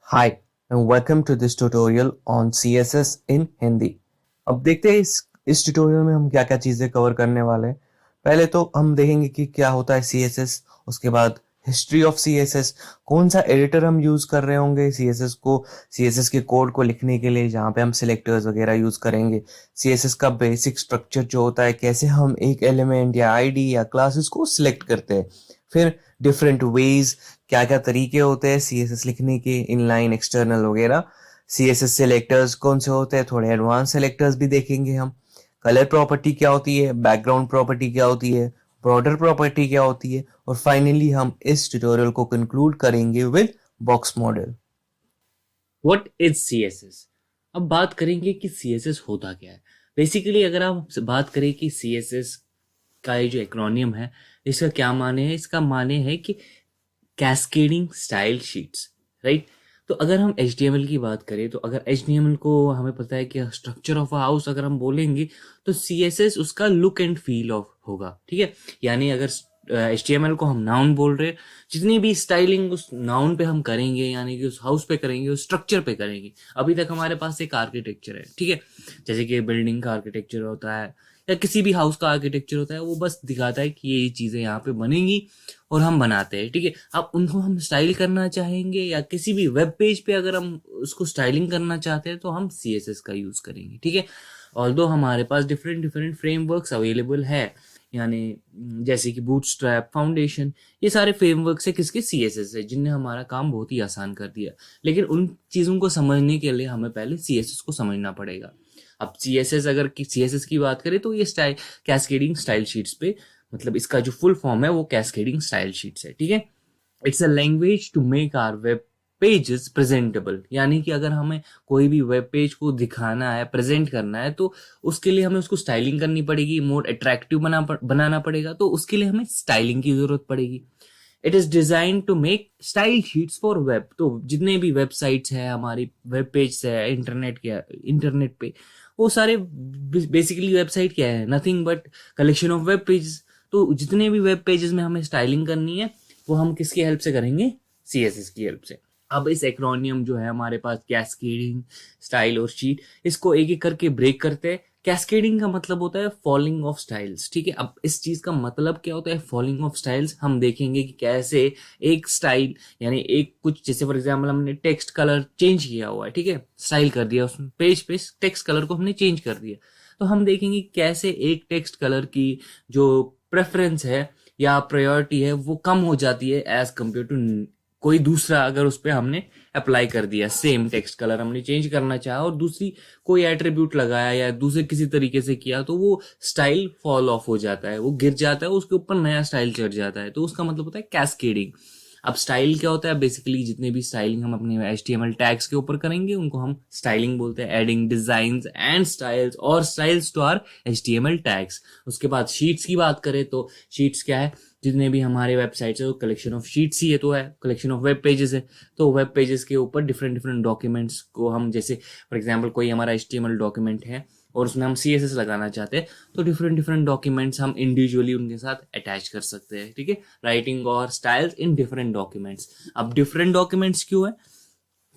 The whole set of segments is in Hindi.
Hi and welcome to this tutorial on CSS in Hindi. अब देखते हैं इस ट्यूटोरियल में हम क्या क्या चीज़ें कवर करने वाले हैं। पहले तो हम देखेंगे कि क्या होता है CSS, उसके बाद हिस्ट्री ऑफ CSS, कौन सा एडिटर हम यूज़ कर रहे होंगे CSS के कोड को लिखने के लिए, जहाँ पे हम सिलेक्टर्स वगैरह यूज़ करेंगे। CSS का बेसिक स्ट्रक्चर जो होता है, कैसे हम एक एलिमेंट या आईडी या क्लासेस को सिलेक्ट करते हैं। फिर डिफरेंट वेज, क्या क्या तरीके होते हैं CSS लिखने के, इनलाइन, एक्सटर्नल वगैरह। CSS सेलेक्टर्स कौन से होते हैं, थोड़े एडवांस सेलेक्टर्स भी देखेंगे हम। कलर प्रॉपर्टी क्या होती है, बैकग्राउंड प्रॉपर्टी क्या होती है, बॉर्डर प्रॉपर्टी क्या होती है, और फाइनली हम इस ट्यूटोरियल को कंक्लूड करेंगे with box model. What is CSS। अब बात करेंगे कि CSS होता क्या है। बेसिकली अगर आप बात करें कि CSS का ये जो एक्रोनियम है, इसका क्या माने है, इसका माने है कि कैस्केडिंग स्टाइल शीट्स, राइट। तो अगर हम HTML की बात करें, तो अगर HTML को हमें पता है कि स्ट्रक्चर ऑफ अ हाउस अगर हम बोलेंगे, तो CSS उसका लुक एंड फील ऑफ होगा, ठीक है। यानी अगर HTML को हम नाउन बोल रहे हैं, जितनी भी स्टाइलिंग उस नाउन पे हम करेंगे, यानी कि उस हाउस पे करेंगे, उस स्ट्रक्चर पे करेंगे। अभी तक हमारे पास एक आर्किटेक्चर है, ठीक है, जैसे कि बिल्डिंग का आर्किटेक्चर होता है या किसी भी हाउस का आर्किटेक्चर होता है, वो बस दिखाता है कि ये चीज़ें यहाँ पे बनेंगी और हम बनाते हैं, ठीक है। अब उनको हम स्टाइल करना चाहेंगे या किसी भी वेब पेज पे अगर हम उसको स्टाइलिंग करना चाहते हैं, तो हम CSS का यूज़ करेंगे, ठीक है। ऑल्दो हमारे पास डिफरेंट डिफरेंट फ्रेमवर्क्स अवेलेबल है, यानी जैसे कि बूटस्ट्रैप, फाउंडेशन, ये सारे फ्रेमवर्क है किसके, CSS है, जिनने हमारा काम बहुत ही आसान कर दिया। लेकिन उन चीज़ों को समझने के लिए हमें पहले CSS को समझना पड़ेगा। अब CSS की बात करें, तो ये स्टाइल कैस्केडिंग स्टाइल शीट्स पे, मतलब इसका जो फुल फॉर्म है वो कैस्केडिंग स्टाइल शीट्स है, ठीक है। It's a language to make our web pages presentable, यानी कि अगर हमें कोई भी वेब पेज को दिखाना है, प्रेजेंट करना है, तो उसके लिए हमें उसको स्टाइलिंग करनी पड़ेगी, मोर अट्रैक्टिव बनाना पड़ेगा, तो उसके लिए हमें स्टाइलिंग की जरूरत पड़ेगी। It is design to make style sheets for web. तो जितने भी वेबसाइट्स है, हमारी वेब पेज है इंटरनेट पे, वो सारे बेसिकली वेबसाइट क्या है, nothing but collection of web pages. तो जितने भी वेब पेजेस में हमें स्टाइलिंग करनी है, वो हम किसकी हेल्प से करेंगे, CSS की हेल्प से। अब इस एक्रोनियम जो है हमारे पास, कैस्केडिंग स्टाइल और शीट, इसको एक एक करके ब्रेक करते हैं। कैस्केडिंग का मतलब होता है फॉलिंग ऑफ स्टाइल्स, ठीक है। अब इस चीज का मतलब क्या होता है, फॉलिंग ऑफ स्टाइल्स, हम देखेंगे कि कैसे एक स्टाइल, यानी एक कुछ, जैसे फॉर एग्जांपल हमने टेक्स्ट कलर चेंज किया हुआ है, ठीक है, स्टाइल कर दिया उसमें, पेज पे टेक्स्ट कलर को हमने चेंज कर दिया, तो हम देखेंगे कैसे एक टेक्स्ट कलर की जो प्रेफरेंस है या प्रायोरिटी है, वो कम हो जाती है एज कम्पेयर टू कोई दूसरा। अगर उस पर हमने अप्लाई कर दिया, सेम टेक्स्ट कलर हमने चेंज करना चाहा और दूसरी कोई एट्रीब्यूट लगाया या दूसरे किसी तरीके से किया, तो वो स्टाइल फॉल ऑफ हो जाता है, वो गिर जाता है, उसके ऊपर नया स्टाइल चढ़ जाता है। तो उसका मतलब होता है कैस्केडिंग। अब स्टाइल क्या होता है, बेसिकली जितने भी स्टाइलिंग हम अपने HTML टैग्स के ऊपर करेंगे, उनको हम स्टाइलिंग बोलते हैं, एडिंग डिजाइन एंड स्टाइल्स और styles to our HTML tags. उसके बाद शीट्स की बात करें, तो शीट्स क्या है, जितने भी हमारे वेबसाइट्स है वो कलेक्शन ऑफ शीट्स ही है, तो है कलेक्शन ऑफ वेब पेजेस है। तो वेब पेजेस के ऊपर डिफरेंट डिफरेंट डॉक्यूमेंट्स को हम, जैसे फॉर एग्जांपल कोई हमारा HTML डॉक्यूमेंट है और उसमें हम CSS लगाना चाहते हैं, तो डिफरेंट डिफरेंट डॉक्यूमेंट्स हम इंडिविजुअली उनके साथ अटैच कर सकते हैं, ठीक है। राइटिंग और स्टाइल्स इन डिफरेंट डॉक्यूमेंट्स। अब डिफरेंट डॉक्यूमेंट्स क्यों है,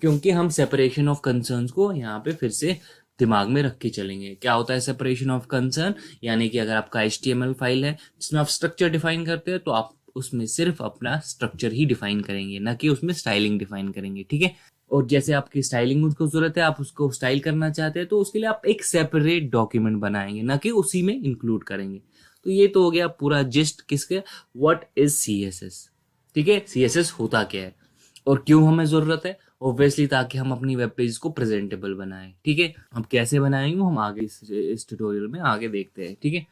क्योंकि हम सेपरेशन ऑफ कंसर्न्स को यहाँ पे फिर से दिमाग में रख के चलेंगे। क्या होता है सेपरेशन ऑफ कंसर्न, यानी कि अगर आपका HTML फाइल है जिसमें आप स्ट्रक्चर डिफाइन करते हैं, तो आप उसमें सिर्फ अपना स्ट्रक्चर ही डिफाइन करेंगे, ना कि उसमें स्टाइलिंग डिफाइन करेंगे, ठीक है। और जैसे आपकी स्टाइलिंग उसको जरूरत है, आप उसको स्टाइल करना चाहते हैं, तो उसके लिए आप एक सेपरेट डॉक्यूमेंट बनाएंगे, ना कि उसी में इंक्लूड करेंगे। तो ये तो हो गया पूरा जिस्ट किसके, व्हाट इज CSS, ठीक है। CSS होता क्या है और क्यों हमें जरूरत है, ऑब्वियसली ताकि हम अपनी वेब पेज को प्रेजेंटेबल बनाएं, ठीक है। अब कैसे बनाएंगे वो हम आगे इस ट्यूटोरियल में आगे देखते हैं, ठीक है।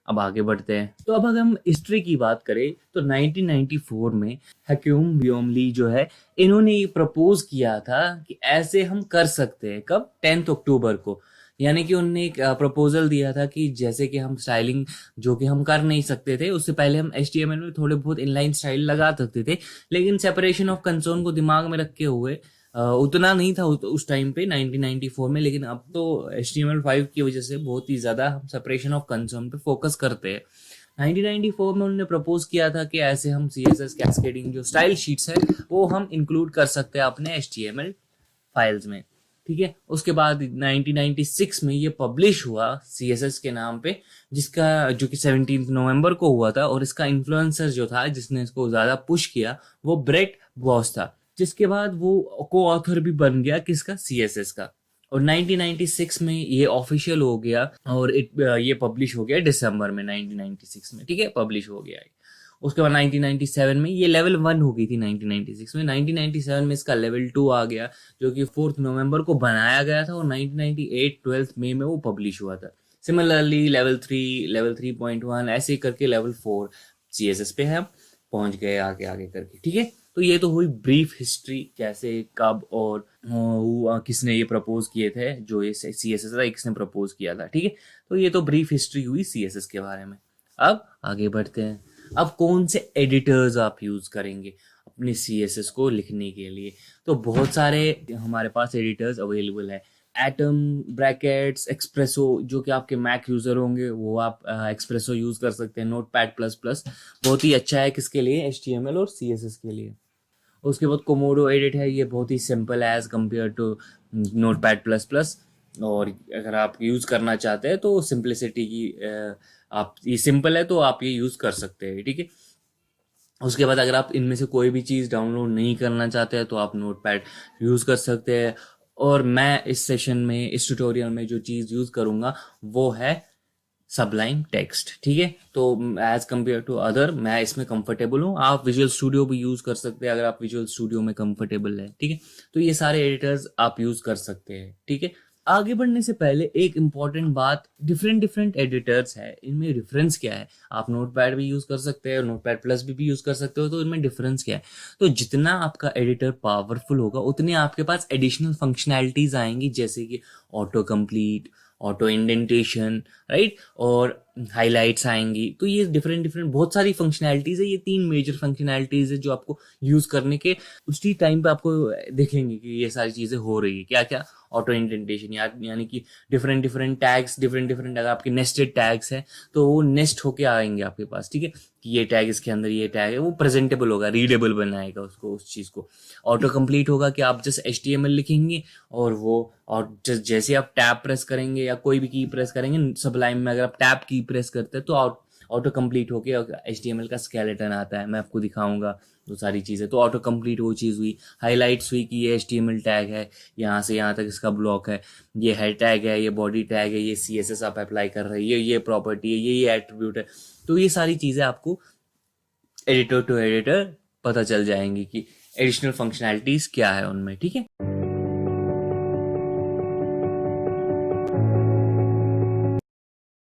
अब आगे बढ़ते हैं। तो अब अगर हम हिस्ट्री की बात करें, तो 1994 में हक्यूम व्योमली जो है, इन्होंने ये प्रपोज किया था कि ऐसे हम कर सकते हैं। कब, 10 अक्टूबर को। यानी कि उन्होंने एक प्रपोजल दिया था कि जैसे कि हम स्टाइलिंग जो कि हम कर नहीं सकते थे, उससे पहले हम HTML में थोड़े बहुत इनलाइन स्टाइल लगा सकते थे, लेकिन सेपरेशन ऑफ कंसर्न को दिमाग में रखते हुए उतना नहीं था उस टाइम पे 1994 में, लेकिन अब तो HTML5 की वजह से बहुत ही ज्यादा हम सेपरेशन ऑफ कंसर्न पे फोकस करते हैं। 1994 में उन्होंने प्रपोज किया था कि ऐसे हम CSS कैस्केडिंग जो स्टाइल शीट्स है वो हम इंक्लूड कर सकते हैं अपने HTML फाइल्स में, ठीक है। उसके बाद 1996 में ये पब्लिश हुआ CSS के नाम पे, जिसका जो कि 17 नवंबर को हुआ था, और इसका इन्फ्लुएंसर जो था जिसने इसको ज़्यादा पुश किया वो ब्रेट बॉस था, जिसके बाद वो को ऑथर भी बन गया किसका, CSS का। और 1996 में ये ऑफिशियल हो गया, और ये पब्लिश हो गया दिसंबर में 1996 में, ठीक है, पब्लिश हो गया है। उसके बाद 1997 में ये लेवल 1 हो गई थी 1996 में, 1997 में इसका लेवल 2 आ गया, जो कि 4 नवंबर को बनाया गया था, और 1998 12 मई में वो पब्लिश हुआ था। सिमिलरली लेवल 3, लेवल 3.1 ऐसे करके लेवल 4 CSS पे हम पहुंच गए आगे आगे करके, ठीक है। तो ये तो हुई ब्रीफ हिस्ट्री, कैसे, कब और किसने ये प्रपोज किए थे, जो ये CSS था किसने प्रपोज किया था, ठीक है। तो ये तो ब्रीफ हिस्ट्री हुई CSS के बारे में। अब आगे बढ़ते हैं। अब कौन से एडिटर्स आप यूज़ करेंगे अपने CSS को लिखने के लिए? तो बहुत सारे हमारे पास एडिटर्स अवेलेबल है। एटम, ब्रैकेट्स, एक्सप्रेसो, जो कि आपके मैक यूज़र होंगे वो आप एक्सप्रेसो यूज़ कर सकते हैं। नोटपैड प्लस प्लस बहुत ही अच्छा है किसके लिए, HTML और CSS के लिए। उसके बाद कोमोडो एडिट है, ये बहुत ही सिंपल है as compare to notepad plus plus, और अगर आप यूज़ करना चाहते हैं तो सिंपलिसिटी की आप, ये सिंपल है तो आप ये यूज़ कर सकते हैं, ठीक है। उसके बाद अगर आप इनमें से कोई भी चीज़ डाउनलोड नहीं करना चाहते हैं तो आप नोटपैड यूज़ कर सकते हैं। और मैं इस सेशन में, इस ट्यूटोरियल में जो चीज़ यूज़ करूँगा वो है सबलाइन टेक्स्ट, ठीक है। तो एज कम्पेयर टू अदर मैं इसमें कंफर्टेबल हूँ। आप विजुअल स्टूडियो भी यूज़ कर सकते हैं अगर आप विजुअल स्टूडियो में कंफर्टेबल है, ठीक है। तो ये सारे एडिटर्स आप यूज़ कर सकते हैं, ठीक है। आगे बढ़ने से पहले एक इम्पॉर्टेंट बात, डिफरेंट डिफरेंट एडिटर्स है, इनमें डिफरेंस क्या है? आप नोटपैड भी यूज़ कर सकते हैं, नोटपैड प्लस भी यूज़ कर सकते हो, तो इनमें डिफरेंस क्या है? तो जितना आपका एडिटर पावरफुल होगा उतने आपके पास एडिशनल फंक्शनैलिटीज़ आएंगी, जैसे कि auto complete, auto indentation, right, और हाईलाइट्स आएंगी। तो ये डिफरेंट डिफरेंट बहुत सारी फंक्शनैलिटीज़ है। ये 3 मेजर फंक्शनैलिटीज़ है जो आपको यूज़ करने के उसी टाइम पे आपको देखेंगे कि ये सारी चीज़ें हो रही है। क्या क्या? ऑटो इंडेंटेशन, यानी कि different different tags, different different, अगर आपके नेस्टेड टैग्स हैं तो वो नेस्ट होके आएंगे आपके पास, ठीक है, कि ये टैग इसके अंदर, ये टैग है, वो प्रेजेंटेबल होगा, रीडेबल बनाएगा उसको, उस चीज़ को। ऑटो कंप्लीट होगा कि आप जस्ट HTML लिखेंगे और वो, और जैसे आप टैब प्रेस करेंगे या कोई भी की प्रेस करेंगे सबलाइन में, अगर आप टैब की प्रेस करते हैं तो ऑटो कंप्लीट होके HTML का स्केलेटन आता है, मैं आपको दिखाऊंगा वो सारी चीज़ें। तो ऑटो कंप्लीट वो चीज़ हुई। हाईलाइट्स हुई कि ये HTML टैग है, यहाँ से यहाँ तक इसका ब्लॉक है, ये हेड टैग है, ये बॉडी टैग है, ये CSS आप अप्लाई कर रहे हैं, ये प्रॉपर्टी है, ये एट्रीब्यूट है। तो ये सारी चीज़ें आपको एडिटर टू एडिटर पता चल जाएंगी कि एडिशनल फंक्शनैलिटीज़ क्या है उनमें, ठीक है।